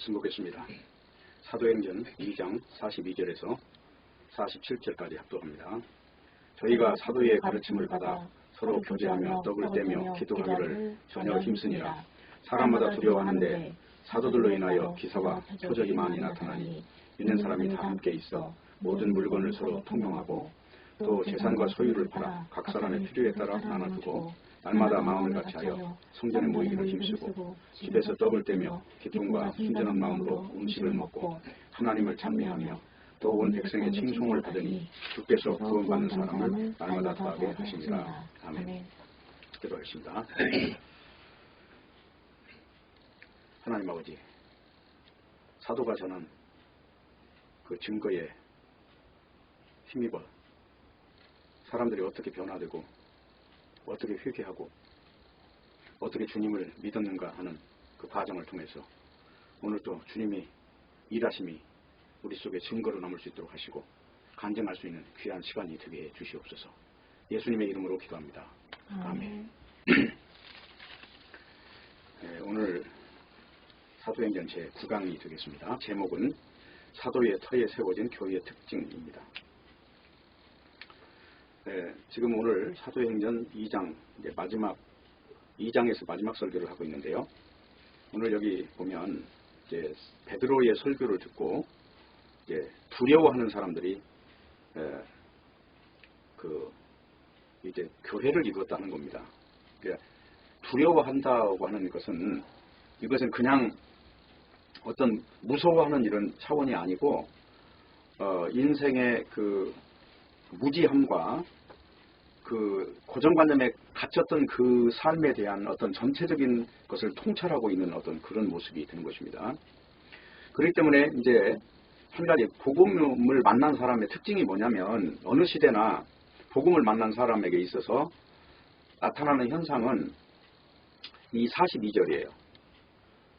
말씀 보겠습니다. 사도행전 2장 42절에서 47절까지 합독합니다. 저희가 사도의 가르침을 받아 서로 교제하며 떡을 떼며 기도하기를 전혀 힘쓰니라. 사람마다 두려워하는데 사도들로 인하여 기사와 표적이 많이 나타나니 있는 사람이 다 함께 있어 모든 물건을 서로 통용하고 또 재산과 소유를 팔아 각 사람의 필요에 따라 나눠주고 날마다 마음을 같이하여 성전에 모이기를 힘쓰고 집에서 떡을 떼며 기쁨과 순전한 마음으로 음식을 먹고 하나님을 찬미하며 또 온 백성의 칭송을 받으니 주께서 구원받는 사람을 날마다 더하게 하시니라. 아멘. 기도하겠습니다. 하나님 아버지, 사도가 저는 그 증거에 힘입어 사람들이 어떻게 변화되고 어떻게 회개하고 어떻게 주님을 믿었는가 하는 그 과정을 통해서 오늘도 주님이 일하심이 우리 속에 증거로 남을 수 있도록 하시고 간증할 수 있는 귀한 시간이 되게 해 주시옵소서. 예수님의 이름으로 기도합니다. 아멘. 네, 오늘 사도행전 제9강이 되겠습니다. 제목은 사도의 터에 세워진 교회의 특징입니다. 네, 지금 오늘 사도행전 2장 마지막 2장에서 마지막 설교를 하고 있는데요. 오늘 여기 보면 이제 베드로의 설교를 듣고 이제 두려워하는 사람들이 이제 교회를 이뤘다는 겁니다. 그러니까 두려워한다고 하는 것은 이것은 그냥 어떤 무서워하는 이런 차원이 아니고 인생의 그 무지함과 그 고정관념에 갇혔던 그 삶에 대한 어떤 전체적인 것을 통찰하고 있는 어떤 그런 모습이 되는 것입니다. 그렇기 때문에 이제 한 가지 복음을 만난 사람의 특징이 뭐냐면 어느 시대나 복음을 만난 사람에게 있어서 나타나는 현상은 이 42절이에요.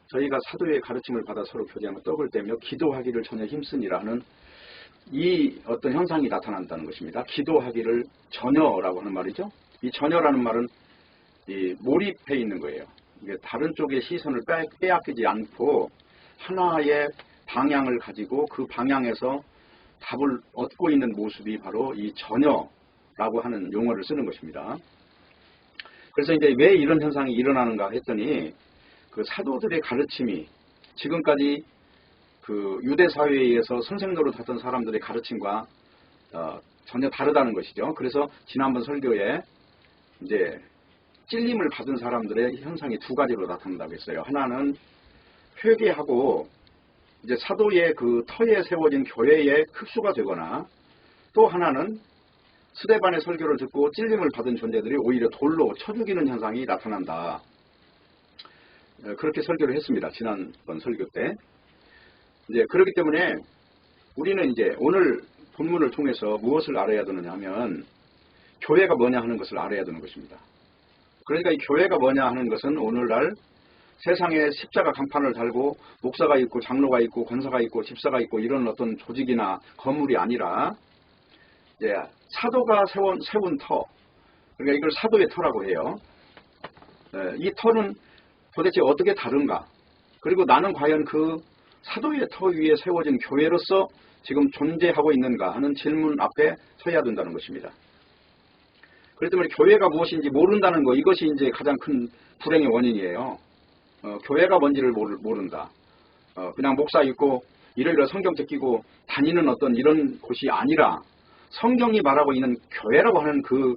저희가 사도의 가르침을 받아 서로 교제하며 떡을 떼며 기도하기를 전혀 힘쓰니라 하는 이 어떤 현상이 나타난다는 것입니다. 기도하기를 전혀라고 하는 말이죠. 이 전혀라는 말은 이 몰입해 있는 거예요. 이게 다른 쪽의 시선을 빼앗기지 않고 하나의 방향을 가지고 그 방향에서 답을 얻고 있는 모습이 바로 이 전혀라고 하는 용어를 쓰는 것입니다. 그래서 이제 왜 이런 현상이 일어나는가 했더니 그 사도들의 가르침이 지금까지 그 유대 사회에서 선생 노릇하던 사람들의 가르침과 전혀 다르다는 것이죠. 그래서 지난번 설교에 이제 찔림을 받은 사람들의 현상이 두 가지로 나타난다고 했어요. 하나는 회개하고 이제 사도의 그 터에 세워진 교회의 흡수가 되거나 또 하나는 스데반의 설교를 듣고 찔림을 받은 존재들이 오히려 돌로 쳐 죽이는 현상이 나타난다. 그렇게 설교를 했습니다. 지난번 설교 때. 이제 그렇기 때문에 우리는 이제 오늘 본문을 통해서 무엇을 알아야 되느냐 하면 교회가 뭐냐 하는 것을 알아야 되는 것입니다. 그러니까 이 교회가 뭐냐 하는 것은 오늘날 세상에 십자가 간판을 달고 목사가 있고 장로가 있고 권사가 있고 집사가 있고 이런 어떤 조직이나 건물이 아니라 이제 사도가 세운 터, 그러니까 이걸 사도의 터라고 해요. 이 터는 도대체 어떻게 다른가? 그리고 나는 과연 그 사도의 터 위에 세워진 교회로서 지금 존재하고 있는가 하는 질문 앞에 서야 된다는 것입니다. 그렇기 때문에 교회가 무엇인지 모른다는 거, 이것이 이제 가장 큰 불행의 원인이에요. 교회가 뭔지를 모른다. 그냥 목사 있고 이러이러 성경책 끼고 다니는 어떤 이런 곳이 아니라 성경이 말하고 있는 교회라고 하는 그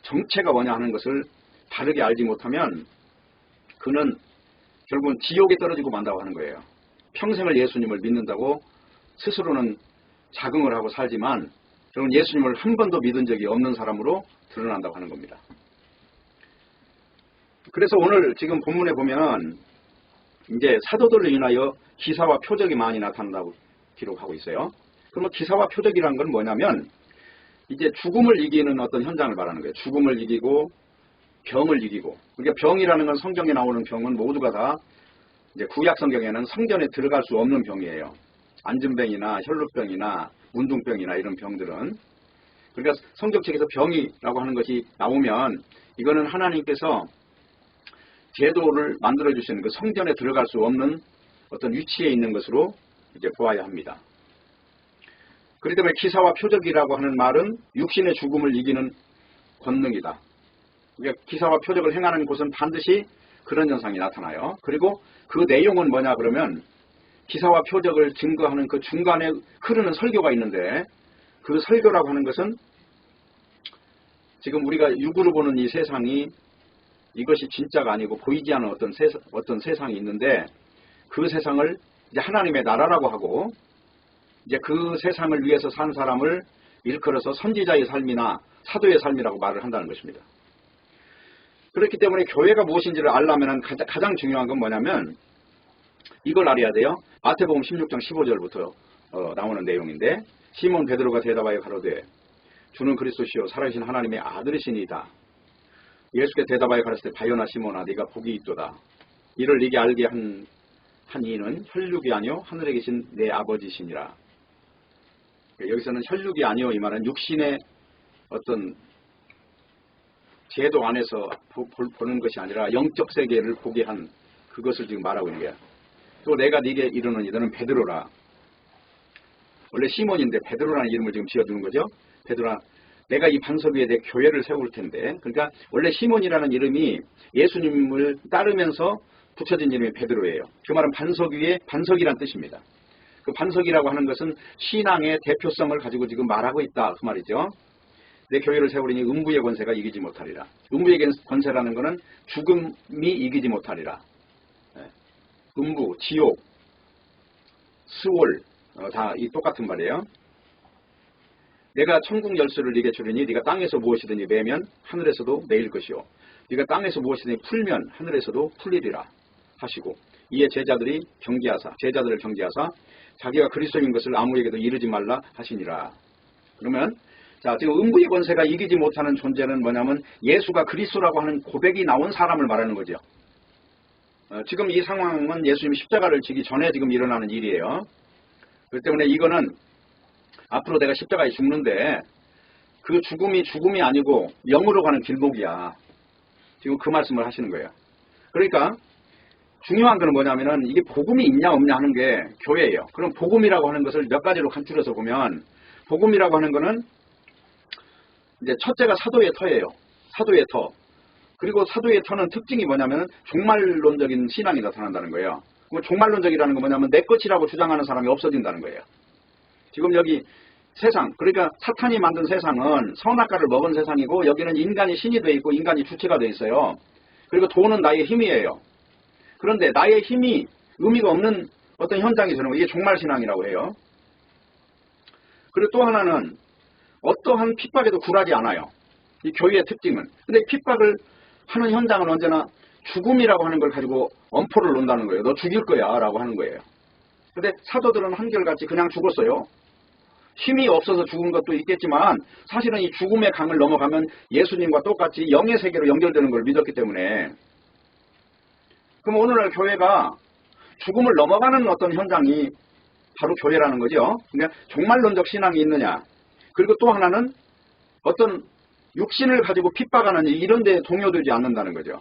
정체가 뭐냐 하는 것을 바르게 알지 못하면 그는 결국은 지옥에 떨어지고 만다고 하는 거예요. 평생을 예수님을 믿는다고 스스로는 자긍을 하고 살지만 결국은 예수님을 한 번도 믿은 적이 없는 사람으로 드러난다고 하는 겁니다. 그래서 오늘 지금 본문에 보면 이제 사도들로 인하여 기사와 표적이 많이 나타난다고 기록하고 있어요. 그러면 기사와 표적이라는 건 뭐냐면 이제 죽음을 이기는 어떤 현장을 말하는 거예요. 죽음을 이기고 병을 이기고. 그러니까 병이라는 건 성경에 나오는 병은 모두가 다 이제 구약 성경에는 성전에 들어갈 수 없는 병이에요. 안진병이나 혈루병이나 문둥병이나 이런 병들은. 그러니까 성경책에서 병이라고 하는 것이 나오면 이거는 하나님께서 제도를 만들어 주시는 그 성전에 들어갈 수 없는 어떤 위치에 있는 것으로 이제 보아야 합니다. 그렇기 때문에 기사와 표적이라고 하는 말은 육신의 죽음을 이기는 권능이다. 그러니까 기사와 표적을 행하는 곳은 반드시 그런 현상이 나타나요. 그리고 그 내용은 뭐냐 그러면 기사와 표적을 증거하는 그 중간에 흐르는 설교가 있는데 그 설교라고 하는 것은 지금 우리가 육으로 보는 이 세상이 이것이 진짜가 아니고 보이지 않는 어떤 세상이 있는데 그 세상을 이제 하나님의 나라라고 하고 이제 그 세상을 위해서 산 사람을 일컬어서 선지자의 삶이나 사도의 삶이라고 말을 한다는 것입니다. 그렇기 때문에 교회가 무엇인지를 알려면 가장 중요한 건 뭐냐면 이걸 알아야 돼요. 마태복음 16장 15절부터 나오는 내용인데 시몬 베드로가 대답하여 가로되 주는 그리스도시요 살아계신 하나님의 아들이시니이다. 예수께 대답하여 가라사대 바요나 시몬아 네가 복이 있도다. 이를 네게 알게 한 이는 혈육이 아니요 하늘에 계신 내 아버지시니라. 여기서는 혈육이 아니요 이 말은 육신의 어떤 제도 안에서 보는 것이 아니라 영적 세계를 보게 한 그것을 지금 말하고 있는 거야. 또 내가 네게 이르노니 너는 베드로라. 원래 시몬인데 베드로라는 이름을 지금 지어주는 거죠. 베드로라 내가 이 반석 위에 내 교회를 세울 텐데 그러니까 원래 시몬이라는 이름이 예수님을 따르면서 붙여진 이름이 베드로예요. 그 말은 반석 위에 반석이란 뜻입니다. 그 반석이라고 하는 것은 신앙의 대표성을 가지고 지금 말하고 있다 그 말이죠. 내 교회를 세우리니 음부의 권세가 이기지 못하리라. 음부의 권세라는 것은 죽음이 이기지 못하리라. 음부, 지옥, 스올 다 이 똑같은 말이에요. 내가 천국 열쇠를 네게 주리니 네가 땅에서 무엇이든지 매면 하늘에서도 매일 것이요 네가 땅에서 무엇이든지 풀면 하늘에서도 풀리리라 하시고 이에 제자들을 경계하사 자기가 그리스도인 것을 아무에게도 이르지 말라 하시니라. 그러면 자 지금 음부의 권세가 이기지 못하는 존재는 뭐냐면 예수가 그리스도라고 하는 고백이 나온 사람을 말하는 거죠. 지금 이 상황은 예수님이 십자가를 지기 전에 지금 일어나는 일이에요. 그렇기 때문에 이거는 앞으로 내가 십자가에 죽는데 그 죽음이 아니고 영으로 가는 길목이야. 지금 그 말씀을 하시는 거예요. 그러니까 중요한 것은 뭐냐면은 이게 복음이 있냐 없냐 하는 게 교회예요. 그럼 복음이라고 하는 것을 몇 가지로 간추려서 보면 복음이라고 하는 것은 이제 첫째가 사도의 터예요. 사도의 터. 그리고 사도의 터는 특징이 뭐냐면 종말론적인 신앙이 나타난다는 거예요. 그럼 종말론적이라는 건 뭐냐면 내 것이라고 주장하는 사람이 없어진다는 거예요. 지금 여기 세상, 그러니까 사탄이 만든 세상은 선악과를 먹은 세상이고 여기는 인간이 신이 되어 있고 인간이 주체가 되어 있어요. 그리고 돈은 나의 힘이에요. 그런데 나의 힘이 의미가 없는 어떤 현장이 되는 거예요. 이게 종말신앙이라고 해요. 그리고 또 하나는 어떠한 핍박에도 굴하지 않아요. 이 교회의 특징은. 근데 핍박을 하는 현장은 언제나 죽음이라고 하는 걸 가지고 엄포를 놓는다는 거예요. 너 죽일 거야 라고 하는 거예요. 근데 사도들은 한결같이 그냥 죽었어요. 힘이 없어서 죽은 것도 있겠지만 사실은 이 죽음의 강을 넘어가면 예수님과 똑같이 영의 세계로 연결되는 걸 믿었기 때문에 그럼 오늘날 교회가 죽음을 넘어가는 어떤 현장이 바로 교회라는 거죠. 그러니까 종말론적 신앙이 있느냐. 그리고 또 하나는 어떤 육신을 가지고 핍박하는 이런 데 동요되지 않는다는 거죠.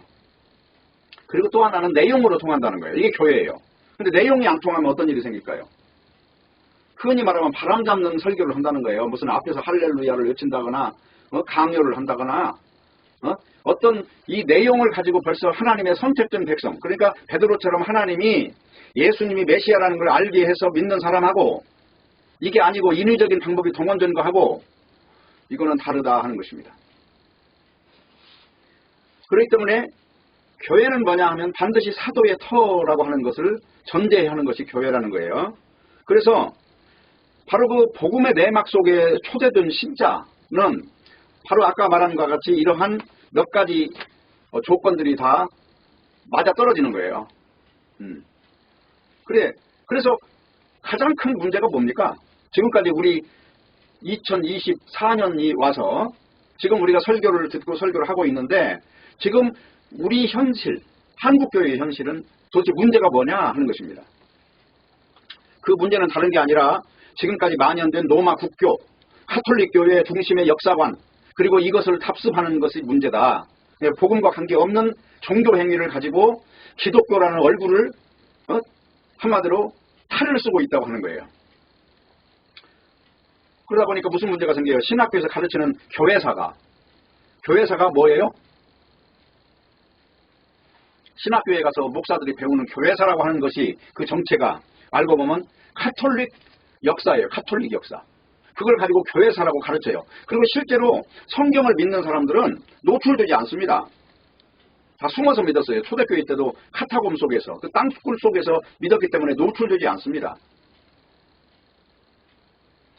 그리고 또 하나는 내용으로 통한다는 거예요. 이게 교회예요. 근데 내용이 안 통하면 어떤 일이 생길까요? 흔히 말하면 바람 잡는 설교를 한다는 거예요. 무슨 앞에서 할렐루야를 외친다거나 강요를 한다거나 어떤 이 내용을 가지고 벌써 하나님의 선택된 백성, 그러니까 베드로처럼 하나님이 예수님이 메시아라는 걸 알게 해서 믿는 사람하고 이게 아니고 인위적인 방법이 동원된 거하고 이거는 다르다 하는 것입니다. 그렇기 때문에 교회는 뭐냐 하면 반드시 사도의 터라고 하는 것을 전제하는 것이 교회라는 거예요. 그래서 바로 그 복음의 내막 속에 초대된 신자는 바로 아까 말한 것과 같이 이러한 몇 가지 조건들이 다 맞아떨어지는 거예요. 그래서 가장 큰 문제가 뭡니까? 지금까지 우리 2024년이 와서 지금 우리가 설교를 듣고 설교를 하고 있는데 지금 우리 현실, 한국교회의 현실은 도대체 문제가 뭐냐 하는 것입니다. 그 문제는 다른 게 아니라 지금까지 만연된 로마 국교, 가톨릭 교회 중심의 역사관, 그리고 이것을 답습하는 것이 문제다. 복음과 관계없는 종교 행위를 가지고 기독교라는 얼굴을 한마디로 탈을 쓰고 있다고 하는 거예요. 그러다 보니까 무슨 문제가 생겨요? 신학교에서 가르치는 교회사가 뭐예요? 신학교에 가서 목사들이 배우는 교회사라고 하는 것이 그 정체가 알고 보면 카톨릭 역사예요. 카톨릭 역사. 그걸 가지고 교회사라고 가르쳐요. 그리고 실제로 성경을 믿는 사람들은 노출되지 않습니다. 다 숨어서 믿었어요. 초대교회 때도 카타콤 속에서, 그 땅굴 속에서 믿었기 때문에 노출되지 않습니다.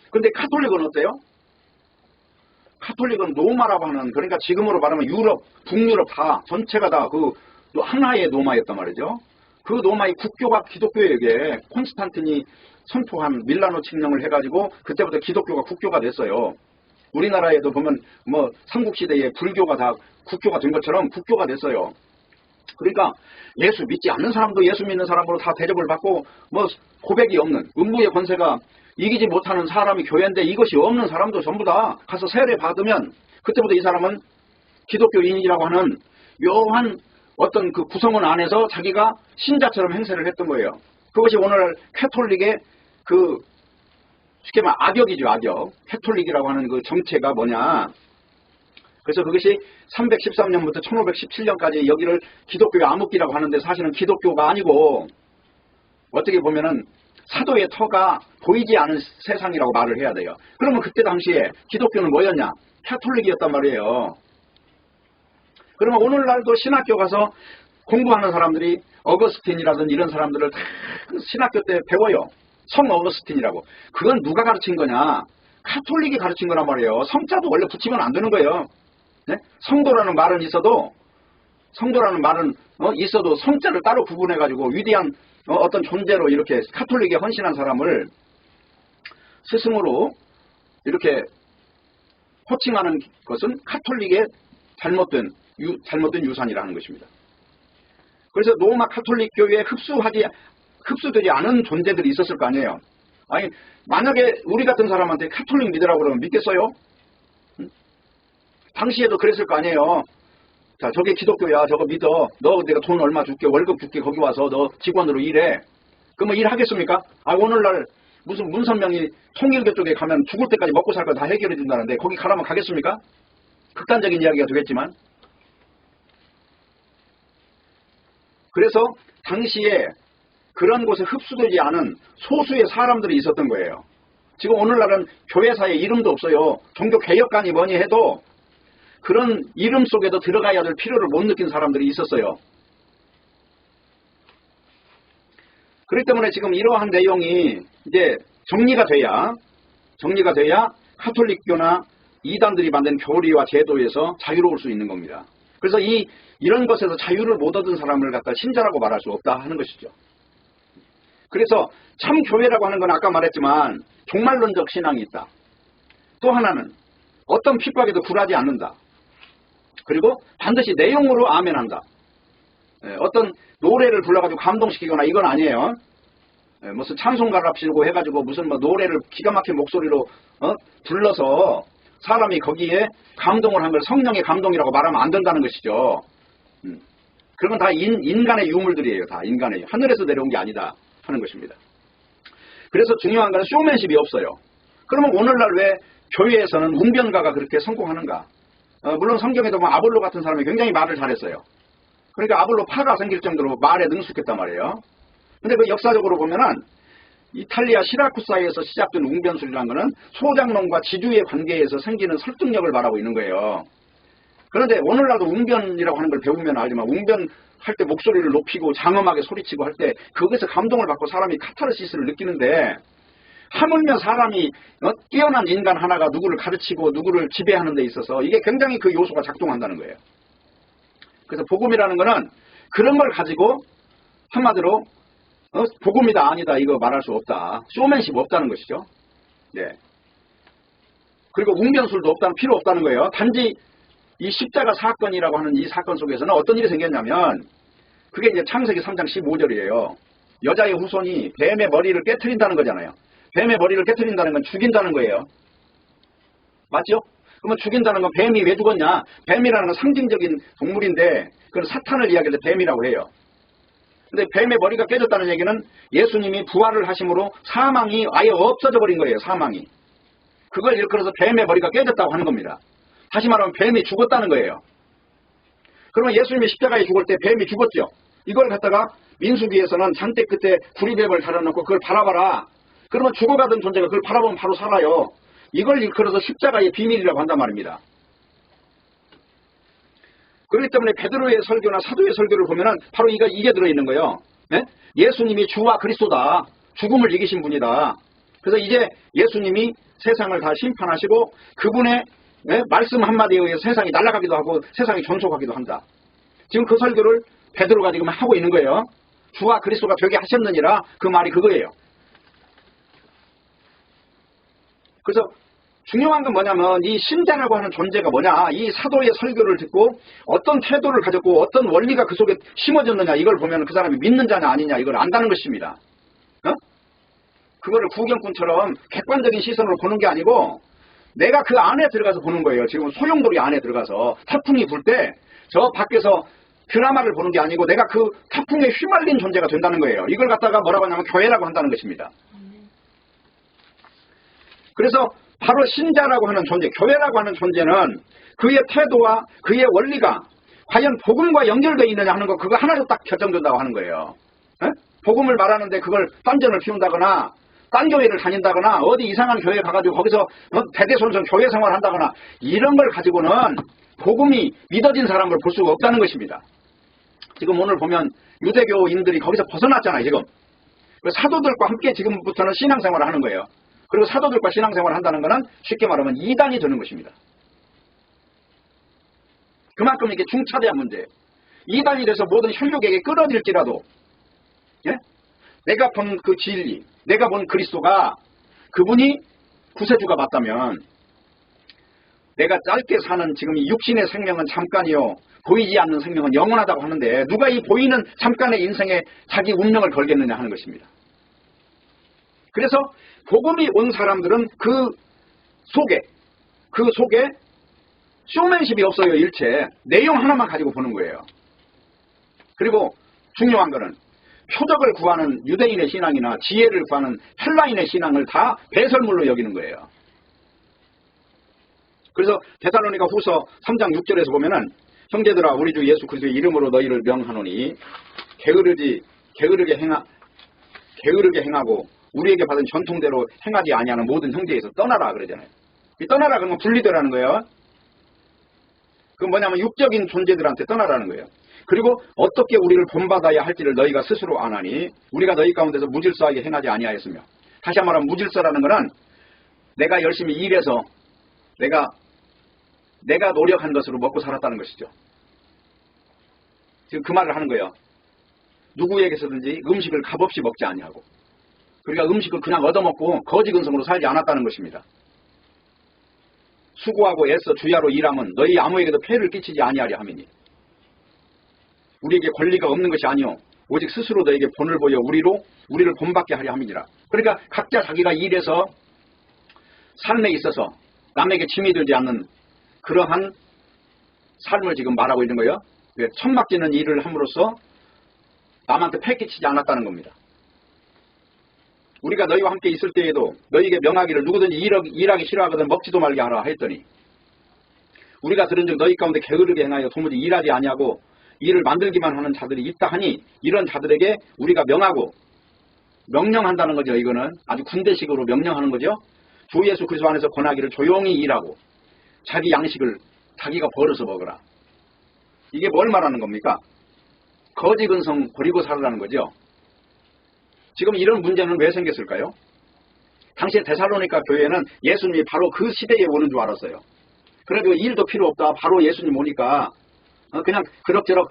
근데 카톨릭은 어때요? 카톨릭은 로마라고 하는, 그러니까 지금으로 말하면 유럽, 북유럽 다 전체가 다 그 하나의 로마였단 말이죠. 그 로마의 국교가 기독교에게 콘스탄틴이 선포한 밀라노 칙령을 해가지고 그때부터 기독교가 국교가 됐어요. 우리나라에도 보면 뭐 삼국시대에 불교가 다 국교가 된 것처럼 국교가 됐어요. 그러니까 예수 믿지 않는 사람도 예수 믿는 사람으로 다 대접을 받고 뭐 고백이 없는 음부의 권세가 이기지 못하는 사람이 교회인데 이것이 없는 사람도 전부 다 가서 세례 받으면 그때부터 이 사람은 기독교인이라고 하는 묘한 어떤 그 구성원 안에서 자기가 신자처럼 행세를 했던 거예요. 그것이 오늘 캐톨릭의 그 쉽게 말하면 악역이죠. 악역. 캐톨릭이라고 하는 그 정체가 뭐냐. 그래서 그것이 313년부터 1517년까지 여기를 기독교의 암흑기라고 하는데 사실은 기독교가 아니고 어떻게 보면은 사도의 터가 보이지 않은 세상이라고 말을 해야 돼요. 그러면 그때 당시에 기독교는 뭐였냐? 캐톨릭이었단 말이에요. 그러면 오늘날도 신학교 가서 공부하는 사람들이 어거스틴이라든지 이런 사람들을 다 신학교 때 배워요. 성 어거스틴이라고. 그건 누가 가르친 거냐? 카톨릭이 가르친 거란 말이에요. 성자도 원래 붙이면 안 되는 거예요. 네? 성도라는 말은 있어도 성자를 따로 구분해가지고 위대한 어떤 존재로 이렇게 카톨릭에 헌신한 사람을 스승으로 이렇게 호칭하는 것은 카톨릭의 잘못된 유산이라는 것입니다. 그래서 로마 카톨릭 교회에 흡수되지 않은 존재들이 있었을 거 아니에요. 아니 만약에 우리 같은 사람한테 카톨릭 믿으라고 그러면 믿겠어요? 응? 당시에도 그랬을 거 아니에요. 자, 저게 기독교야. 저거 믿어. 너 내가 돈 얼마 줄게. 월급 줄게. 거기 와서 너 직원으로 일해. 그러면 일하겠습니까? 아, 오늘날 무슨 문선명이 통일교 쪽에 가면 죽을 때까지 먹고 살 거 다 해결해 준다는데 거기 가라면 가겠습니까? 극단적인 이야기가 되겠지만. 그래서 당시에 그런 곳에 흡수되지 않은 소수의 사람들이 있었던 거예요. 지금 오늘날은 교회사에 이름도 없어요. 종교개혁관이 뭐니 해도 그런 이름 속에도 들어가야 될 필요를 못 느낀 사람들이 있었어요. 그렇기 때문에 지금 이러한 내용이 이제 정리가 돼야 카톨릭교나 이단들이 만든 교리와 제도에서 자유로울 수 있는 겁니다. 그래서 이런 것에서 자유를 못 얻은 사람을 갖다 신자라고 말할 수 없다 하는 것이죠. 그래서 참 교회라고 하는 건 아까 말했지만 종말론적 신앙이 있다. 또 하나는 어떤 핍박에도 굴하지 않는다. 그리고 반드시 내용으로 아멘한다. 어떤 노래를 불러가지고 감동시키거나 이건 아니에요. 무슨 찬송가랍시고 해가지고 무슨 뭐 노래를 기가 막힌 목소리로 불러서 사람이 거기에 감동을 한 걸 성령의 감동이라고 말하면 안 된다는 것이죠. 그런 건 다 인간의 유물들이에요. 다 인간의 하늘에서 내려온 게 아니다 하는 것입니다. 그래서 중요한 건 쇼맨십이 없어요. 그러면 오늘날 왜 교회에서는 웅변가가 그렇게 성공하는가? 물론 성경에도 뭐 아볼로 같은 사람이 굉장히 말을 잘했어요. 그러니까 아볼로 파가 생길 정도로 말에 능숙했단 말이에요. 근데 그 역사적으로 보면은 이탈리아 시라쿠사에서 시작된 웅변술이라는 것은 소장농과 지주의 관계에서 생기는 설득력을 말하고 있는 거예요. 그런데 오늘날도 웅변이라고 하는 걸 배우면 알지만 웅변할 때 목소리를 높이고 장엄하게 소리치고 할 때 거기서 감동을 받고 사람이 카타르시스를 느끼는데 하물며 사람이 뛰어난 인간 하나가 누구를 가르치고 누구를 지배하는 데 있어서 이게 굉장히 그 요소가 작동한다는 거예요. 그래서 복음이라는 거는 그런 걸 가지고 한마디로 복음이다 아니다 이거 말할 수 없다. 쇼맨십 없다는 것이죠. 네. 그리고 웅변술도 없다는 필요 없다는 거예요. 단지 이 십자가 사건이라고 하는 이 사건 속에서는 어떤 일이 생겼냐면 그게 이제 창세기 3장 15절이에요. 여자의 후손이 뱀의 머리를 깨트린다는 거잖아요. 뱀의 머리를 깨트린다는 건 죽인다는 거예요. 맞죠? 그러면 죽인다는 건 뱀이 왜 죽었냐? 뱀이라는 건 상징적인 동물인데 그건 사탄을 이야기할 때 뱀이라고 해요. 근데 뱀의 머리가 깨졌다는 얘기는 예수님이 부활을 하심으로 사망이 아예 없어져 버린 거예요. 사망이. 그걸 일컬어서 뱀의 머리가 깨졌다고 하는 겁니다. 다시 말하면 뱀이 죽었다는 거예요. 그러면 예수님이 십자가에 죽을 때 뱀이 죽었죠. 이걸 갖다가 민수기에서는 장대 끝에 구리뱀을 달아놓고 그걸 바라봐라. 그러면 죽어가던 존재가 그걸 바라보면 바로 살아요. 이걸 일컬어서 십자가의 비밀이라고 한단 말입니다. 그렇기 때문에 베드로의 설교나 사도의 설교를 보면은 바로 이게 들어있는 거예요. 네? 예수님이 주와 그리스도다. 죽음을 이기신 분이다. 그래서 이제 예수님이 세상을 다 심판하시고 그분의 말씀 한마디에 의해서 세상이 날아가기도 하고 세상이 존속하기도 한다. 지금 그 설교를 베드로가 지금 하고 있는 거예요. 주와 그리스도가 되게 하셨느니라. 그 말이 그거예요. 그래서 중요한 건 뭐냐면 이 신자라고 하는 존재가 뭐냐, 이 사도의 설교를 듣고 어떤 태도를 가졌고 어떤 원리가 그 속에 심어졌느냐, 이걸 보면 그 사람이 믿는 자냐 아니냐 이걸 안다는 것입니다. 그거를 구경꾼처럼 객관적인 시선으로 보는 게 아니고 내가 그 안에 들어가서 보는 거예요. 지금 소용돌이 안에 들어가서 태풍이 불 때 저 밖에서 드라마를 보는 게 아니고 내가 그 태풍에 휘말린 존재가 된다는 거예요. 이걸 갖다가 뭐라고 하냐면 교회라고 한다는 것입니다. 그래서 바로 신자라고 하는 존재, 교회라고 하는 존재는 그의 태도와 그의 원리가 과연 복음과 연결되어 있느냐 하는 거, 그거 하나로 딱 결정된다고 하는 거예요. 복음을 말하는데 그걸 딴전을 피운다거나 딴 교회를 다닌다거나 어디 이상한 교회 가가지고 거기서 대대손손 교회 생활을 한다거나 이런 걸 가지고는 복음이 믿어진 사람을 볼 수가 없다는 것입니다. 지금 오늘 보면 유대교인들이 거기서 벗어났잖아요. 지금 사도들과 함께 지금부터는 신앙생활을 하는 거예요. 그리고 사도들과 신앙생활을 한다는 것은 쉽게 말하면 이단이 되는 것입니다. 그만큼 이게 중차대한 문제예요. 이단이 돼서 모든 혈육에게 끌어들일지라도 내가 본 그 진리, 내가 본 그리스도가 그분이 구세주가 맞다면 내가 짧게 사는 지금 이 육신의 생명은 잠깐이요 보이지 않는 생명은 영원하다고 하는데 누가 이 보이는 잠깐의 인생에 자기 운명을 걸겠느냐 하는 것입니다. 그래서 복음이 온 사람들은 그 속에 쇼맨십이 없어요. 일체 내용 하나만 가지고 보는 거예요. 그리고 중요한 거는 표적을 구하는 유대인의 신앙이나 지혜를 구하는 헬라인의 신앙을 다 배설물로 여기는 거예요. 그래서 데살로니가 후서 3장 6절에서 보면은 형제들아 우리 주 예수 그리스도의 이름으로 너희를 명하노니 게으르게 행하고 우리에게 받은 전통대로 행하지 아니하는 모든 형제에서 떠나라 그러잖아요. 이 떠나라 그러면 분리되라는 거예요. 그건 뭐냐면 육적인 존재들한테 떠나라는 거예요. 그리고 어떻게 우리를 본받아야 할지를 너희가 스스로 아나니 우리가 너희 가운데서 무질서하게 행하지 아니하였으며, 다시 한번 말하면 무질서라는 것은 내가 열심히 일해서 내가 노력한 것으로 먹고 살았다는 것이죠. 지금 그 말을 하는 거예요. 누구에게서든지 음식을 값없이 먹지 아니하고 그러니까 음식을 그냥 얻어먹고 거지근성으로 살지 않았다는 것입니다. 수고하고 애써 주야로 일함은 너희 아무에게도 폐를 끼치지 아니하려 함이니 우리에게 권리가 없는 것이 아니오 오직 스스로 너에게 본을 보여 우리를 본받게 하려 함이니라. 그러니까 각자 자기가 일해서 삶에 있어서 남에게 침이 들지 않는 그러한 삶을 지금 말하고 있는 거예요. 천막지는 일을 함으로써 남한테 폐 끼치지 않았다는 겁니다. 우리가 너희와 함께 있을 때에도 너희에게 명하기를 누구든지 일하기 싫어하거든 먹지도 말게 하라 했더니 우리가 들은즉 너희 가운데 게으르게 행하여 도무지 일하지 아니하고 일을 만들기만 하는 자들이 있다 하니 이런 자들에게 우리가 명령한다는 거죠. 이거는 아주 군대식으로 명령하는 거죠. 주 예수 그리스도 안에서 권하기를 조용히 일하고 자기 양식을 자기가 벌어서 먹으라. 이게 뭘 말하는 겁니까? 거지근성 버리고 살으라는 거죠. 지금 이런 문제는 왜 생겼을까요? 당시에 데살로니가 교회는 예수님이 바로 그 시대에 오는 줄 알았어요. 그래도 일도 필요 없다. 바로 예수님 오니까 그냥 그럭저럭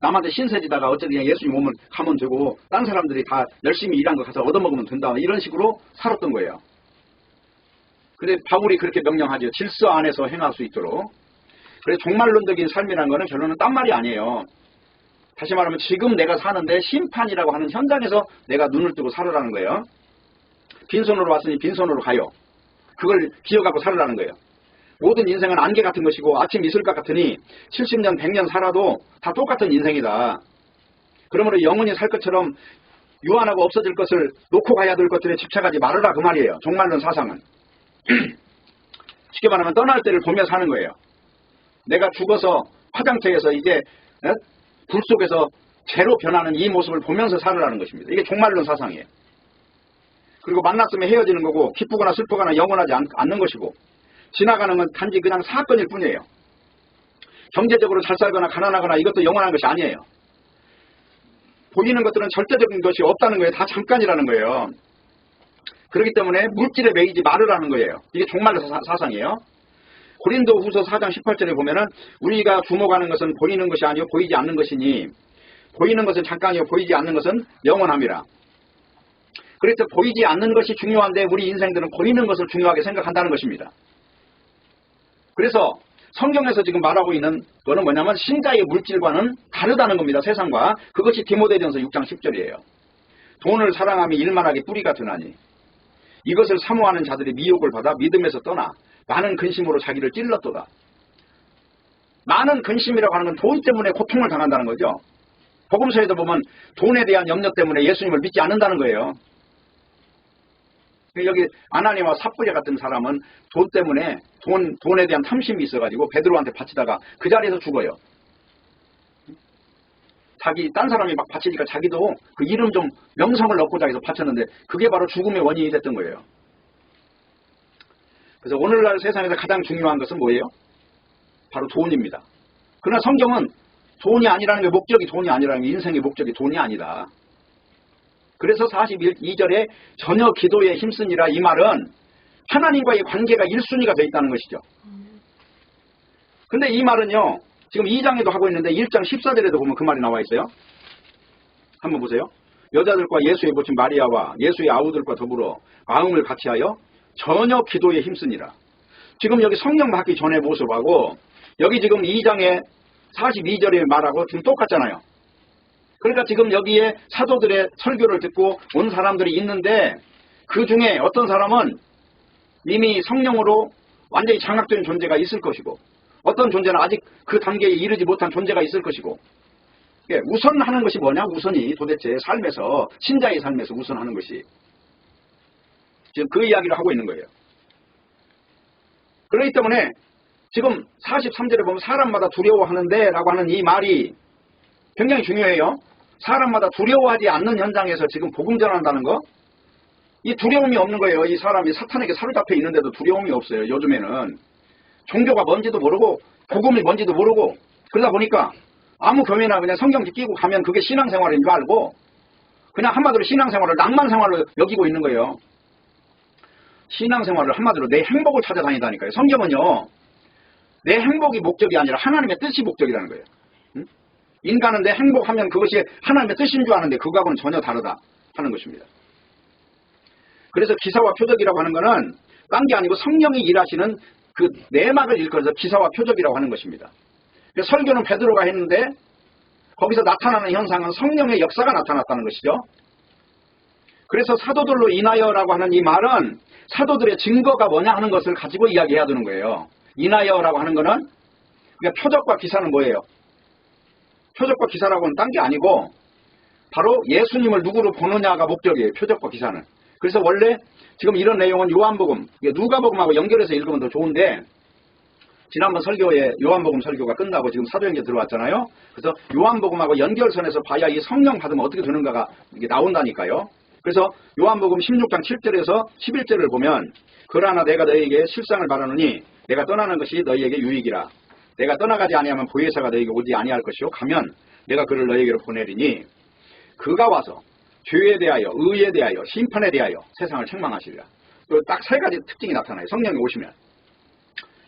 남한테 신세지다가 어차피 그냥 예수님 오면 가면 되고 딴 사람들이 다 열심히 일한 거 가서 얻어먹으면 된다. 이런 식으로 살았던 거예요. 근데 바울이 그렇게 명령하죠. 질서 안에서 행할 수 있도록. 그래서 종말론적인 삶이라는 거는 결론은 딴 말이 아니에요. 다시 말하면 지금 내가 사는데 심판이라고 하는 현장에서 내가 눈을 뜨고 살으라는 거예요. 빈손으로 왔으니 빈손으로 가요. 그걸 기억하고 살으라는 거예요. 모든 인생은 안개 같은 것이고 아침 이슬각 같으니 70년 100년 살아도 다 똑같은 인생이다. 그러므로 영원히 살 것처럼 유한하고 없어질 것을 놓고 가야 될 것들에 집착하지 말으라 그 말이에요. 종말론 사상은. 쉽게 말하면 떠날 때를 보며 사는 거예요. 내가 죽어서 화장터에서 이제 불 속에서 재로 변하는 이 모습을 보면서 살으라는 것입니다. 이게 종말론 사상이에요. 그리고 만났으면 헤어지는 거고 기쁘거나 슬프거나 영원하지 않는 것이고 지나가는 건 단지 그냥 사건일 뿐이에요. 경제적으로 잘 살거나 가난하거나 이것도 영원한 것이 아니에요. 보이는 것들은 절대적인 것이 없다는 거예요. 다 잠깐이라는 거예요. 그렇기 때문에 물질에 매이지 말으라는 거예요. 이게 종말론 사상이에요. 고린도후서 4장 18절에 보면은 우리가 주목하는 것은 보이는 것이 아니요 보이지 않는 것이니 보이는 것은 잠깐이요 보이지 않는 것은 영원함이라. 그래서 보이지 않는 것이 중요한데 우리 인생들은 보이는 것을 중요하게 생각한다는 것입니다. 그래서 성경에서 지금 말하고 있는 거는 뭐냐면 신자의 물질과는 다르다는 겁니다. 세상과. 그것이 디모데전서 6장 10절이에요. 돈을 사랑하며 일만하게 뿌리가 드나니 이것을 사모하는 자들이 미혹을 받아 믿음에서 떠나 많은 근심으로 자기를 찔렀도다. 많은 근심이라고 하는 건 돈 때문에 고통을 당한다는 거죠. 복음서에도 보면 돈에 대한 염려 때문에 예수님을 믿지 않는다는 거예요. 여기 아나니와 삽부랴 같은 사람은 돈 때문에 돈에 대한 탐심이 있어가지고 베드로한테 바치다가 그 자리에서 죽어요. 딴 사람이 막 바치니까 자기도 그 이름 좀 명성을 얻고자 해서 바쳤는데 그게 바로 죽음의 원인이 됐던 거예요. 그래서 오늘날 세상에서 가장 중요한 것은 뭐예요? 바로 돈입니다. 그러나 성경은 돈이 아니라는 게 목적이 돈이 아니라는 게 인생의 목적이 돈이 아니다. 그래서 42절에 전혀 기도에 힘쓰니라 이 말은 하나님과의 관계가 1순위가 되어 있다는 것이죠. 근데 이 말은요. 지금 2장에도 하고 있는데 1장 14절에도 보면 그 말이 나와 있어요. 한번 보세요. 여자들과 예수의 모친 마리아와 예수의 아우들과 더불어 마음을 같이하여 전혀 기도에 힘쓰니라. 지금 여기 성령 받기 전의 모습하고 여기 지금 2장에 42절의 말하고 지금 똑같잖아요. 그러니까 지금 여기에 사도들의 설교를 듣고 온 사람들이 있는데 그 중에 어떤 사람은 이미 성령으로 완전히 장악된 존재가 있을 것이고 어떤 존재는 아직 그 단계에 이르지 못한 존재가 있을 것이고 우선하는 것이 뭐냐? 우선이 도대체 삶에서 신자의 삶에서 우선하는 것이 지금 그 이야기를 하고 있는 거예요. 그렇기 때문에 지금 43절에 보면 사람마다 두려워하는데 라고 하는 이 말이 굉장히 중요해요. 사람마다 두려워하지 않는 현장에서 지금 복음 전한다는 거, 이 두려움이 없는 거예요. 이 사람이 사탄에게 사로잡혀 있는데도 두려움이 없어요. 요즘에는 종교가 뭔지도 모르고 복음이 뭔지도 모르고 그러다 보니까 아무 교회나 그냥 성경지 끼고 가면 그게 신앙생활인 줄 알고 그냥 한마디로 신앙생활을 낭만생활로 여기고 있는 거예요. 신앙생활을 한마디로 내 행복을 찾아다니다니까요. 성경은요. 내 행복이 목적이 아니라 하나님의 뜻이 목적이라는 거예요. 인간은 내 행복하면 그것이 하나님의 뜻인 줄 아는데 그거하고는 전혀 다르다 하는 것입니다. 그래서 기사와 표적이라고 하는 것은 딴 게 아니고 성령이 일하시는 그 내막을 일컬어서 기사와 표적이라고 하는 것입니다. 설교는 베드로가 했는데 거기서 나타나는 현상은 성령의 역사가 나타났다는 것이죠. 그래서 사도들로 인하여라고 하는 이 말은 사도들의 증거가 뭐냐 하는 것을 가지고 이야기해야 되는 거예요. 인하여라고 하는 것은 그러니까 표적과 기사는 뭐예요? 표적과 기사라고는 딴 게 아니고 바로 예수님을 누구로 보느냐가 목적이에요. 표적과 기사는. 그래서 원래 지금 이런 내용은 요한복음, 누가복음하고 연결해서 읽으면 더 좋은데 지난번 설교에 요한복음 설교가 끝나고 지금 사도행전 들어왔잖아요. 그래서 요한복음하고 연결선에서 봐야 이 성령 받으면 어떻게 되는가가 이게 나온다니까요. 그래서 요한복음 16장 7절에서 11절을 보면 그러나 내가 너희에게 실상을 말하노니 내가 떠나는 것이 너희에게 유익이라. 내가 떠나가지 아니하면 보혜사가 너희에게 오지 아니할 것이요 가면 내가 그를 너희에게로 보내리니 그가 와서 죄에 대하여 의에 대하여 심판에 대하여 세상을 책망하시리라. 딱 세 가지 특징이 나타나요. 성령이 오시면.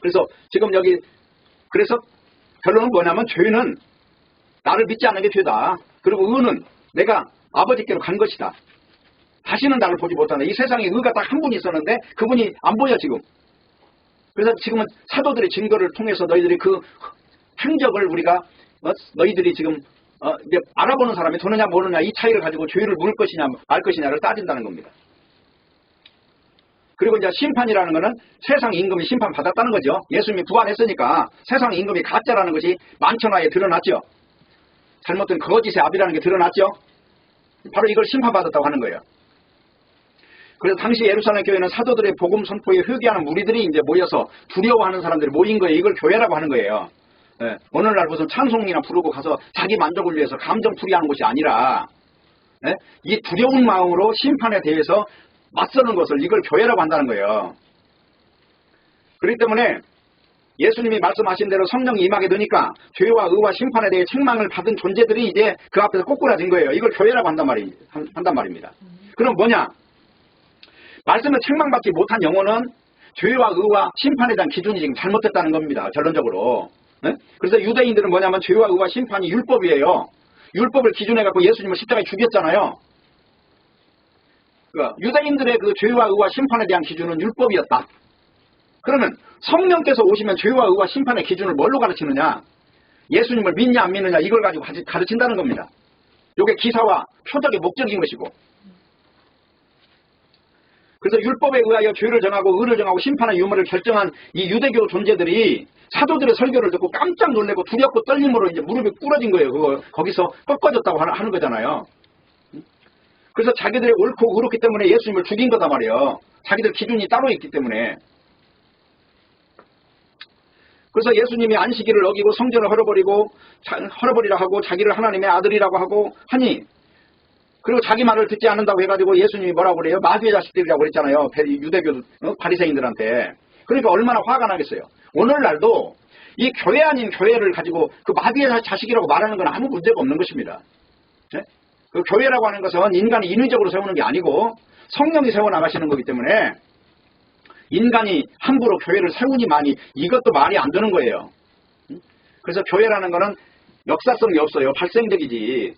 그래서 지금 여기 그래서 결론은 뭐냐면 죄는 나를 믿지 않는 게 죄다. 그리고 의는 내가 아버지께로 간 것이다. 다시는 나를 보지 못한다. 이 세상에 의가 딱 한 분이 있었는데 그분이 안 보여 지금. 그래서 지금은 사도들의 증거를 통해서 너희들이 그 행적을 우리가 너희들이 지금 이제 알아보는 사람이 되느냐 모르느냐 이 차이를 가지고 죄를 물을 것이냐 말 것이냐를 따진다는 겁니다. 그리고 이제 심판이라는 것은 세상 임금이 심판받았다는 거죠. 예수님이 부활했으니까 세상 임금이 가짜라는 것이 만천하에 드러났죠. 잘못된 거짓의 압이라는 게 드러났죠. 바로 이걸 심판받았다고 하는 거예요. 그래서 당시 예루살렘 교회는 사도들의 복음 선포에 회개하는 무리들이 이제 모여서 두려워하는 사람들이 모인 거예요. 이걸 교회라고 하는 거예요. 예, 오늘날 무슨 찬송이나 부르고 가서 자기 만족을 위해서 감정풀이하는 것이 아니라 예, 이 두려운 마음으로 심판에 대해서 맞서는 것을 이걸 교회라고 한다는 거예요. 그렇기 때문에 예수님이 말씀하신 대로 성령이 임하게 되니까 죄와 의와 심판에 대해 책망을 받은 존재들이 이제 그 앞에서 꼬꾸라진 거예요. 이걸 교회라고 한단 말입니다. 그럼 뭐냐? 말씀을 책망받지 못한 영혼은 죄와 의와 심판에 대한 기준이 지금 잘못됐다는 겁니다. 결론적으로. 네? 그래서 유대인들은 뭐냐면 죄와 의와 심판이 율법이에요. 율법을 기준해갖고 예수님을 십자가에 죽였잖아요. 그러니까 유대인들의 그 죄와 의와 심판에 대한 기준은 율법이었다. 그러면 성령께서 오시면 죄와 의와 심판의 기준을 뭘로 가르치느냐? 예수님을 믿냐 안 믿느냐 이걸 가지고 가르친다는 겁니다. 이게 기사와 표적의 목적인 것이고. 그래서 율법에 의하여 죄를 정하고 의를 정하고 심판의 유무를 결정한 이 유대교 존재들이 사도들의 설교를 듣고 깜짝 놀래고 두렵고 떨림으로 이제 무릎이 꿇어진 거예요. 거기서 꺾어졌다고 하는 거잖아요. 그래서 자기들이 옳고 의롭기 때문에 예수님을 죽인 거다 말이에요. 자기들 기준이 따로 있기 때문에. 그래서 예수님이 안식일을 어기고 성전을 헐어버리라 하고 자기를 하나님의 아들이라고 하고 하니, 그리고 자기 말을 듣지 않는다고 해가지고 예수님이 뭐라고 그래요? 마귀의 자식들이라고 그랬잖아요. 유대교 바리새인들한테. 그러니까 얼마나 화가 나겠어요. 오늘날도 이 교회 아닌 교회를 가지고 그 마귀의 자식이라고 말하는 건 아무 문제가 없는 것입니다. 네? 그 교회라고 하는 것은 인간이 인위적으로 세우는 게 아니고 성령이 세워나가시는 거기 때문에 인간이 함부로 교회를 세우니만이 이것도 말이 안 되는 거예요. 그래서 교회라는 거는 역사성이 없어요. 발생적이지.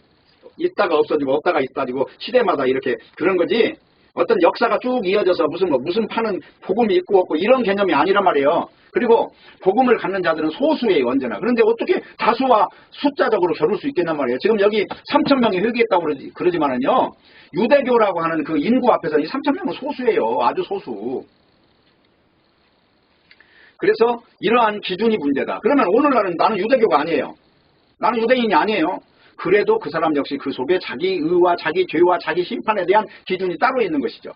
있다가 없어지고 없다가 있다지고 시대마다 이렇게 그런 거지, 어떤 역사가 쭉 이어져서 무슨 파는 복음이 있고 없고 이런 개념이 아니란 말이에요. 그리고 복음을 갖는 자들은 소수예요, 언제나. 그런데 어떻게 다수와 숫자적으로 겨룰 수 있겠냔 말이에요. 지금 여기 3,000명이 회개했다고 그러지만은요, 유대교라고 하는 그 인구 앞에서 이 3,000명은 소수예요. 아주 소수. 그래서 이러한 기준이 문제다. 그러면 오늘날은 나는 유대교가 아니에요. 나는 유대인이 아니에요. 그래도 그 사람 역시 그 속에 자기 의와 자기 죄와 자기 심판에 대한 기준이 따로 있는 것이죠.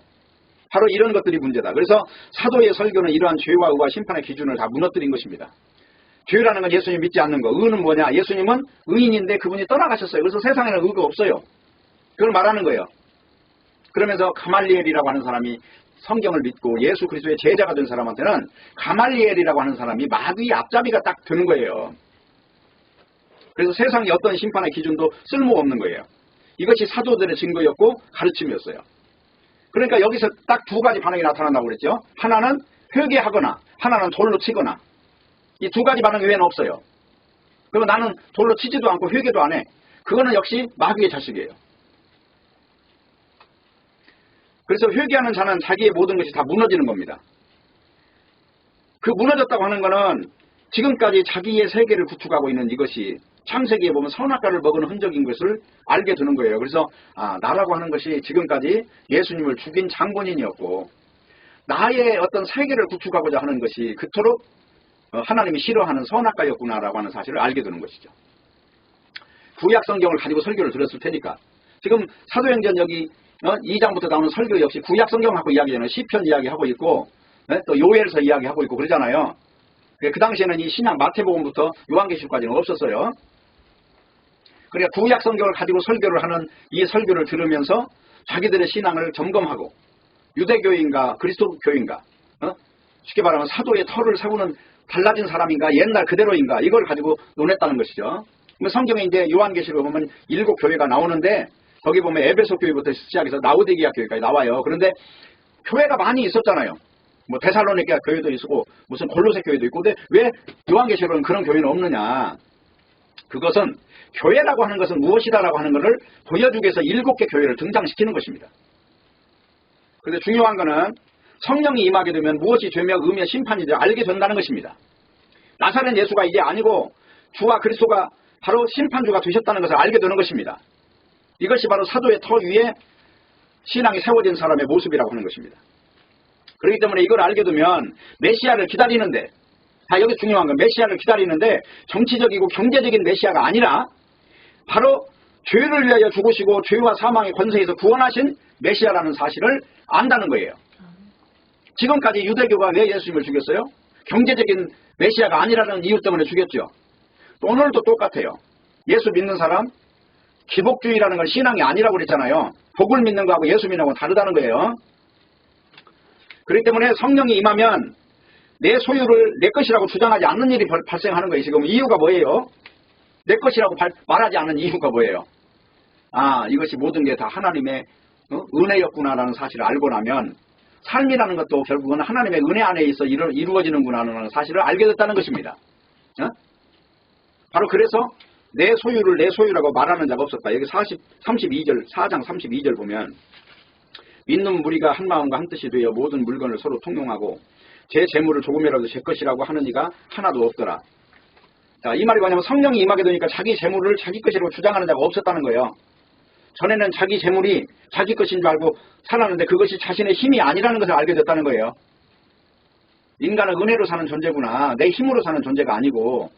바로 이런 것들이 문제다. 그래서 사도의 설교는 이러한 죄와 의와 심판의 기준을 다 무너뜨린 것입니다. 죄라는 건 예수님 믿지 않는 거. 의는 뭐냐? 예수님은 의인인데 그분이 떠나가셨어요. 그래서 세상에는 의가 없어요. 그걸 말하는 거예요. 그러면서 가말리엘이라고 하는 사람이 성경을 믿고 예수 그리스도의 제자가 된 사람한테는 가말리엘이라고 하는 사람이 마귀의 앞잡이가 딱 되는 거예요. 그래서 세상의 어떤 심판의 기준도 쓸모없는 거예요. 이것이 사도들의 증거였고 가르침이었어요. 그러니까 여기서 딱 두 가지 반응이 나타난다고 그랬죠. 하나는 회개하거나 하나는 돌로 치거나. 이 두 가지 반응 외에는 없어요. 그리고 나는 돌로 치지도 않고 회개도 안 해. 그거는 역시 마귀의 자식이에요. 그래서 회개하는 자는 자기의 모든 것이 다 무너지는 겁니다. 그 무너졌다고 하는 거는 지금까지 자기의 세계를 구축하고 있는 이것이 창세기에 보면 선악과를 먹은 흔적인 것을 알게 되는 거예요. 그래서 나라고 하는 것이 지금까지 예수님을 죽인 장본인이었고 나의 어떤 세계를 구축하고자 하는 것이 그토록 하나님이 싫어하는 선악과였구나라고 하는 사실을 알게 되는 것이죠. 구약 성경을 가지고 설교를 들었을 테니까 지금 사도행전 여기 2장부터 나오는 설교 역시 구약 성경하고 이야기하는 시편 이야기하고 있고 또 요엘서 이야기하고 있고 그러잖아요. 그 당시에는 이 신약 마태복음부터 요한계시록까지는 없었어요. 그러니까 구약 성경을 가지고 설교를 하는 이 설교를 들으면서 자기들의 신앙을 점검하고 유대교인가 그리스도교인가 쉽게 말하면 사도의 터를 세우는 달라진 사람인가 옛날 그대로인가 이걸 가지고 논했다는 것이죠. 성경에 이제 요한계시록에 보면 7교회가 나오는데 거기 보면 에베소 교회부터 시작해서 라오디게아 교회까지 나와요. 그런데 교회가 많이 있었잖아요. 뭐 데살로니가 교회도 있고 무슨 골로새 교회도 있고. 근데 왜 요한계시록은 그런 교회는 없느냐? 그것은 교회라고 하는 것은 무엇이다라고 하는 것을 보여주기 위해서 7개 교회를 등장시키는 것입니다. 그런데 중요한 것은 성령이 임하게 되면 무엇이 죄며 의며 심판인지 알게 된다는 것입니다. 나사렛 예수가 이제 아니고 주와 그리스도가 바로 심판주가 되셨다는 것을 알게 되는 것입니다. 이것이 바로 사도의 터 위에 신앙이 세워진 사람의 모습이라고 하는 것입니다. 그렇기 때문에 이걸 알게 되면 메시아를 기다리는데, 여기 중요한 건 메시아를 기다리는데 정치적이고 경제적인 메시아가 아니라 바로 죄를 위하여 죽으시고 죄와 사망의 권세에서 구원하신 메시아라는 사실을 안다는 거예요. 지금까지 유대교가 왜 예수님을 죽였어요? 경제적인 메시아가 아니라는 이유 때문에 죽였죠. 오늘도 똑같아요. 예수 믿는 사람 기복주의라는 건 신앙이 아니라고 그랬잖아요. 복을 믿는 거하고 예수 믿는 거하고 다르다는 거예요. 그렇기 때문에 성령이 임하면 내 소유를 내 것이라고 주장하지 않는 일이 발생하는 거예요. 지금 이유가 뭐예요? 내 것이라고 말하지 않는 이유가 뭐예요? 아, 이것이 모든 게 다 하나님의 은혜였구나라는 사실을 알고 나면 삶이라는 것도 결국은 하나님의 은혜 안에 있어 이루어지는구나라는 사실을 알게 됐다는 것입니다. 바로 그래서 내 소유를 내 소유라고 말하는 자가 없었다. 여기 32절, 4장 32절 보면 믿는 무리가 한 마음과 한 뜻이 되어 모든 물건을 서로 통용하고 제 재물을 조금이라도 제 것이라고 하는 이가 하나도 없더라. 자, 이 말이 뭐냐면 성령이 임하게 되니까 자기 재물을 자기 것이라고 주장하는 자가 없었다는 거예요. 전에는 자기 재물이 자기 것인 줄 알고 살았는데 그것이 자신의 힘이 아니라는 것을 알게 됐다는 거예요. 인간은 은혜로 사는 존재구나. 내 힘으로 사는 존재가 아니고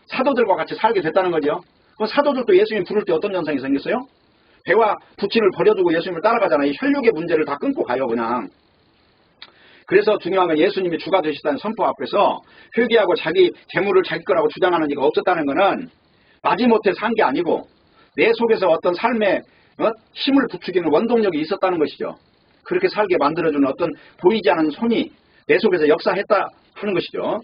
사도들과 같이 살게 됐다는 거죠. 그럼 사도들도 예수님 부를 때 어떤 현상이 생겼어요? 배와 부친을 버려두고 예수님을 따라가잖아요. 혈육의 문제를 다 끊고 가요, 그냥. 그래서 중요한 건 예수님이 주가 되시다는 선포 앞에서 회개하고 자기 재물을 자기 거라고 주장하는 이가 없었다는 것은 마지못해 산 게 아니고 내 속에서 어떤 삶에 힘을 부추기는 원동력이 있었다는 것이죠. 그렇게 살게 만들어주는 어떤 보이지 않는 손이 내 속에서 역사했다 하는 것이죠.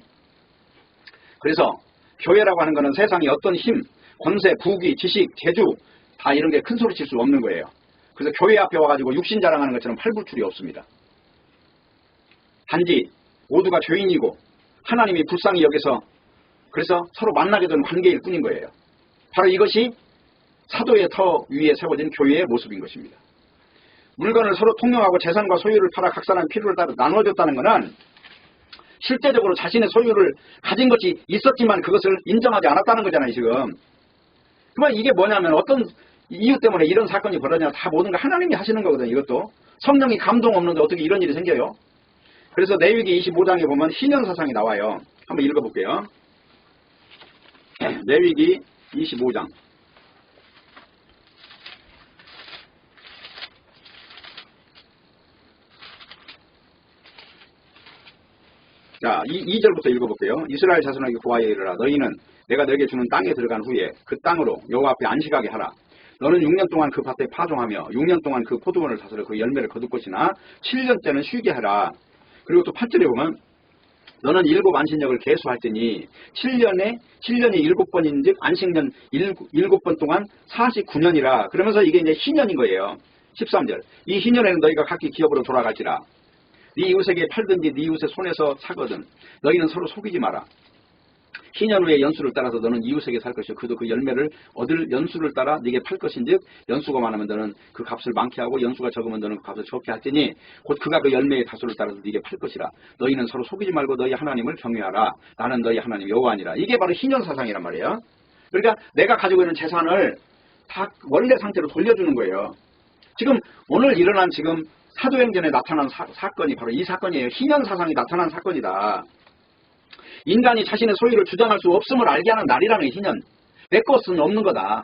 그래서 교회라고 하는 것은 세상의 어떤 힘, 권세, 부귀, 지식, 재주 다 이런 게 큰 소리 칠 수 없는 거예요. 그래서 교회 앞에 와가지고 육신 자랑하는 것처럼 팔불출이 없습니다. 단지 모두가 죄인이고 하나님이 불쌍히 여겨서 그래서 서로 만나게 된 관계일 뿐인 거예요. 바로 이것이 사도의 터 위에 세워진 교회의 모습인 것입니다. 물건을 서로 통용하고 재산과 소유를 팔아 각 사람 필요를 따라 나눠줬다는 것은 실제적으로 자신의 소유를 가진 것이 있었지만 그것을 인정하지 않았다는 거잖아요, 지금. 그러면 이게 뭐냐면 어떤 이유 때문에 이런 사건이 벌어지냐, 다 모든 거 하나님이 하시는 거거든요, 이것도. 성령이 감동 없는데 어떻게 이런 일이 생겨요? 그래서 레위기 25장에 보면 희년사상이 나와요. 한번 읽어볼게요. 레위기 25장. 자, 2절부터 읽어볼게요. 이스라엘 자손에게 고하여 이르라. 너희는 내가 너에게 주는 땅에 들어간 후에 그 땅으로 여호와 앞에 안식하게 하라. 너는 6년 동안 그 밭에 파종하며 6년 동안 그 포도원을 다스려 그 열매를 거둘 것이나 7년째는 쉬게 하라. 그리고 또 8절에 보면 너는 7 안식년을 계수할지니 7년이 7번인 즉 안식년 7번 동안 49년이라. 그러면서 이게 이제 희년인 거예요. 13절. 이 희년에는 너희가 각기 기업으로 돌아갈지라. 네 이웃에게 팔든지 네 이웃의 손에서 사거든 너희는 서로 속이지 마라. 희년 후에 연수를 따라서 너는 이웃에게 살 것이요 그도 그 열매를 얻을 연수를 따라 네게 팔 것인즉 연수가 많으면 너는 그 값을 많게 하고 연수가 적으면 너는 그 값을 적게 할지니 곧 그가 그 열매의 다수를 따라서 네게 팔 것이라. 너희는 서로 속이지 말고 너희 하나님을 경외하라. 나는 너희 하나님 여호와니라. 이게 바로 희년 사상이란 말이에요. 그러니까 내가 가지고 있는 재산을 다 원래 상태로 돌려주는 거예요. 지금 오늘 일어난 지금 사도행전에 나타난 사건이 바로 이 사건이에요. 희년 사상이 나타난 사건이다. 인간이 자신의 소유를 주장할 수 없음을 알게 하는 날이라는 희년. 내 것은 없는 거다.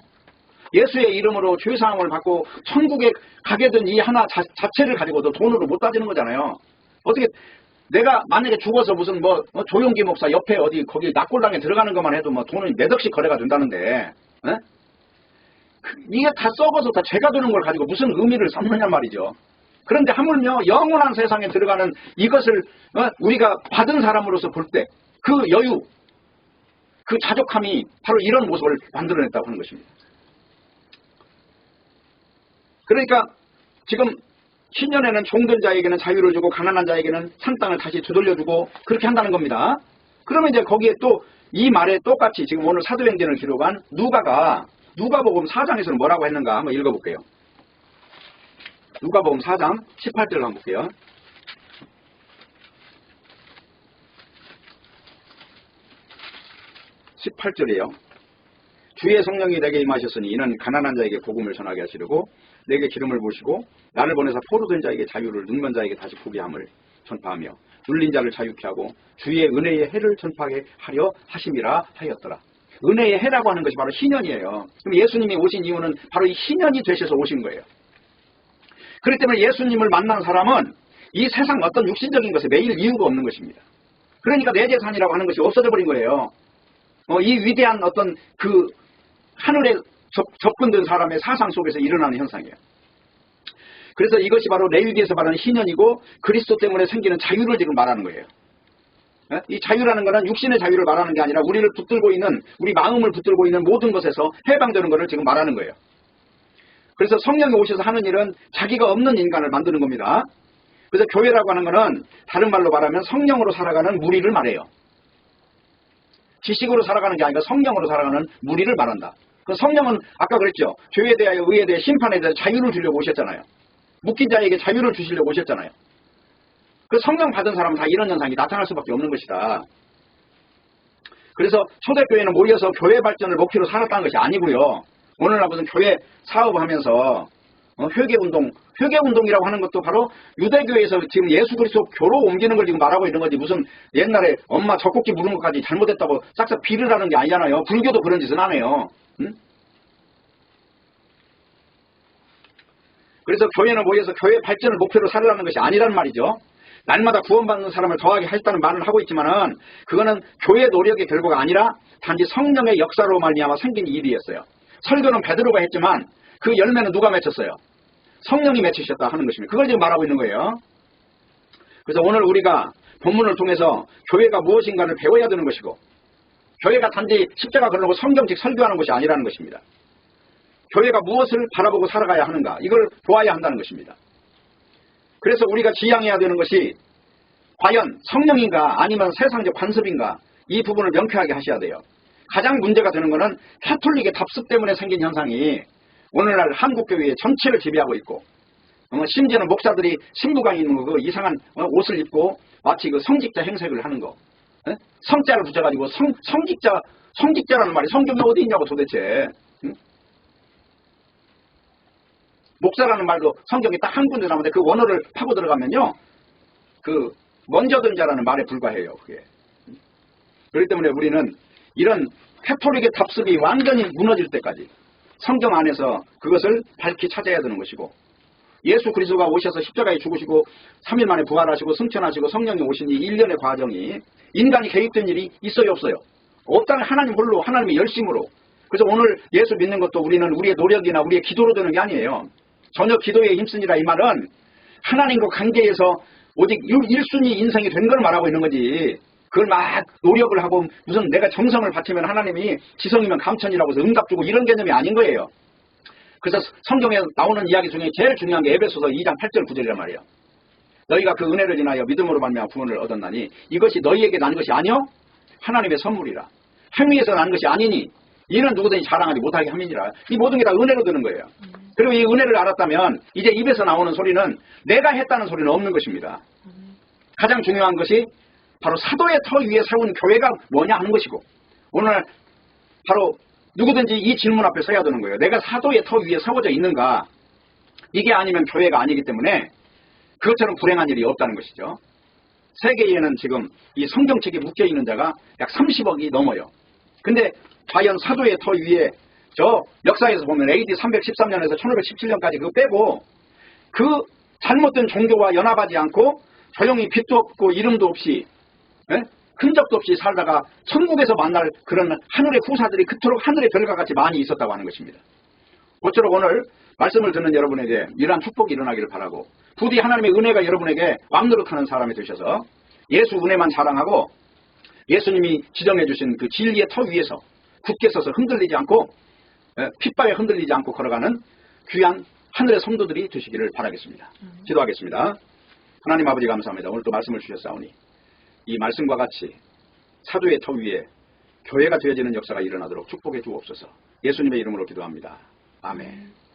예수의 이름으로 죄사함을 받고 천국에 가게 된 이 하나 자체를 가지고도 돈으로 못 따지는 거잖아요. 어떻게 내가 만약에 죽어서 무슨 조용기 목사 옆에 어디 거기 낙골당에 들어가는 것만 해도 돈은 몇 억씩 거래가 된다는데 이게 다 썩어서 다 죄가 되는 걸 가지고 무슨 의미를 삼느냐 말이죠. 그런데 하물며 영원한 세상에 들어가는 이것을 우리가 받은 사람으로서 볼 때 그 여유, 그 자족함이 바로 이런 모습을 만들어냈다고 하는 것입니다. 그러니까 지금 신년에는 종된 자에게는 자유를 주고 가난한 자에게는 산 땅을 다시 되돌려주고 그렇게 한다는 겁니다. 그러면 이제 거기에 또 이 말에 똑같이 지금 오늘 사도행전을 기록한 누가복음 4장에서는 뭐라고 했는가 한번 읽어볼게요. 누가복음 4장 18절을 한번 볼게요. 18절이에요. 주의 성령이 내게 임하셨으니 이는 가난한 자에게 복음을 전하게 하시려고 내게 기름을 부으시고 나를 보내사 포로된 자에게 자유를 눈먼 자에게 다시 보게 함을 전파하며 눌린 자를 자유케 하고 주의 은혜의 해를 전파하게 하려 하심이라 하였더라. 은혜의 해라고 하는 것이 바로 희년이에요. 그럼 예수님이 오신 이유는 바로 이 희년이 되셔서 오신 거예요. 그렇기 때문에 예수님을 만난 사람은 이 세상 어떤 육신적인 것에 매일 이유가 없는 것입니다. 그러니까 내 재산이라고 하는 것이 없어져 버린 거예요. 이 위대한 어떤 그 하늘에 접근된 사람의 사상 속에서 일어나는 현상이에요. 그래서 이것이 바로 레위기에서 말하는 희년이고 그리스도 때문에 생기는 자유를 지금 말하는 거예요. 이 자유라는 것은 육신의 자유를 말하는 게 아니라 우리를 붙들고 있는, 우리 마음을 붙들고 있는 모든 것에서 해방되는 것을 지금 말하는 거예요. 그래서 성령이 오셔서 하는 일은 자기가 없는 인간을 만드는 겁니다. 그래서 교회라고 하는 것은 다른 말로 말하면 성령으로 살아가는 무리를 말해요. 지식으로 살아가는 게 아니라 성령으로 살아가는 무리를 말한다. 그 성령은 아까 그랬죠. 죄에 대하여 의에 대해 심판에 대해 자유를 주려고 오셨잖아요. 묶인 자에게 자유를 주시려고 오셨잖아요. 그 성령 받은 사람은 다 이런 현상이 나타날 수밖에 없는 것이다. 그래서 초대교회는 모여서 교회 발전을 목표로 살았다는 것이 아니고요. 오늘날 무슨 교회 사업하면서 회개운동이라고 하는 것도 바로 유대교회에서 지금 예수 그리스도 교로 옮기는 걸 지금 말하고 있는 거지, 무슨 옛날에 엄마 젖꼭지 물은 것까지 잘못했다고 싹싹 비를 하는 게 아니잖아요. 불교도 그런 짓은 안 해요. 응? 그래서 교회는 모여서 교회 발전을 목표로 살으라는 것이 아니란 말이죠. 날마다 구원받는 사람을 더하게 하겠다는 말을 하고 있지만은 그거는 교회 노력의 결과가 아니라 단지 성령의 역사로 말미암아 생긴 일이었어요. 설교는 베드로가 했지만 그 열매는 누가 맺혔어요? 성령이 맺히셨다 하는 것입니다. 그걸 지금 말하고 있는 거예요. 그래서 오늘 우리가 본문을 통해서 교회가 무엇인가를 배워야 되는 것이고, 교회가 단지 십자가 걸고 성경책 설교하는 것이 아니라는 것입니다. 교회가 무엇을 바라보고 살아가야 하는가, 이걸 보아야 한다는 것입니다. 그래서 우리가 지향해야 되는 것이 과연 성령인가 아니면 세상적 관습인가, 이 부분을 명쾌하게 하셔야 돼요. 가장 문제가 되는 것은 캐톨릭의 답습 때문에 생긴 현상이 오늘날 한국교회의 전체를 지배하고 있고, 심지어는 목사들이 신부관이 있는 그 이상한 옷을 입고 마치 그 성직자 행색을 하는 거, 성자를 붙여가지고 성직자라는 말이 성경에 어디 있냐고 도대체. 목사라는 말도 성경에 딱 한 군데 나오는데 그 원어를 파고 들어가면요, 그 먼저 든 자라는 말에 불과해요. 그게. 그렇기 때문에 우리는 이런 캐톨릭의 답습이 완전히 무너질 때까지 성경 안에서 그것을 밝히 찾아야 되는 것이고, 예수 그리스도가 오셔서 십자가에 죽으시고 3일 만에 부활하시고 승천하시고 성령이 오신 이 일련의 과정이 인간이 개입된 일이 있어요, 없어요? 없다는 하나님 홀로, 하나님의 열심으로. 그래서 오늘 예수 믿는 것도 우리는 우리의 노력이나 우리의 기도로 되는 게 아니에요. 전혀 기도에 힘쓰니라 이 말은 하나님과 관계에서 오직 1순위 인생이 된 걸 말하고 있는 거지, 그걸 막 노력을 하고 무슨 내가 정성을 바치면 하나님이 지성이면 감천이라고 해서 응답 주고 이런 개념이 아닌 거예요. 그래서 성경에 나오는 이야기 중에 제일 중요한 게 에베소서 2장 8절 9절이란 말이에요. 너희가 그 은혜를 인하여 믿음으로 말미암아 구원을 얻었나니 이것이 너희에게 난 것이 아니요 하나님의 선물이라. 행위에서 난 것이 아니니 이는 누구든지 자랑하지 못하게 함이니라. 이 모든 게 다 은혜로 되는 거예요. 그리고 이 은혜를 알았다면 이제 입에서 나오는 소리는 내가 했다는 소리는 없는 것입니다. 가장 중요한 것이 바로 사도의 터 위에 세운 교회가 뭐냐 하는 것이고, 오늘 바로 누구든지 이 질문 앞에 서야 되는 거예요. 내가 사도의 터 위에 세워져 있는가? 이게 아니면 교회가 아니기 때문에 그것처럼 불행한 일이 없다는 것이죠. 세계에는 지금 이 성경책에 묶여있는 자가 약 30억이 넘어요. 근데 과연 사도의 터 위에 저 역사에서 보면 AD 313년에서 1517년까지 그거 빼고 그 잘못된 종교와 연합하지 않고 조용히 빛도 없고 이름도 없이 흔적도 없이 살다가 천국에서 만날 그런 하늘의 후사들이 그토록 하늘의 별과 같이 많이 있었다고 하는 것입니다. 모쪼록 오늘 말씀을 듣는 여러분에게 이러한 축복이 일어나기를 바라고, 부디 하나님의 은혜가 여러분에게 왕노릇하는 사람이 되셔서 예수 은혜만 자랑하고 예수님이 지정해 주신 그 진리의 터 위에서 굳게 서서 흔들리지 않고 핏발에 흔들리지 않고 걸어가는 귀한 하늘의 성도들이 되시기를 바라겠습니다. 기도하겠습니다. 하나님 아버지 감사합니다. 오늘 또 말씀을 주셨사오니 이 말씀과 같이 사도의 터 위에 교회가 되어지는 역사가 일어나도록 축복해 주옵소서. 예수님의 이름으로 기도합니다. 아멘.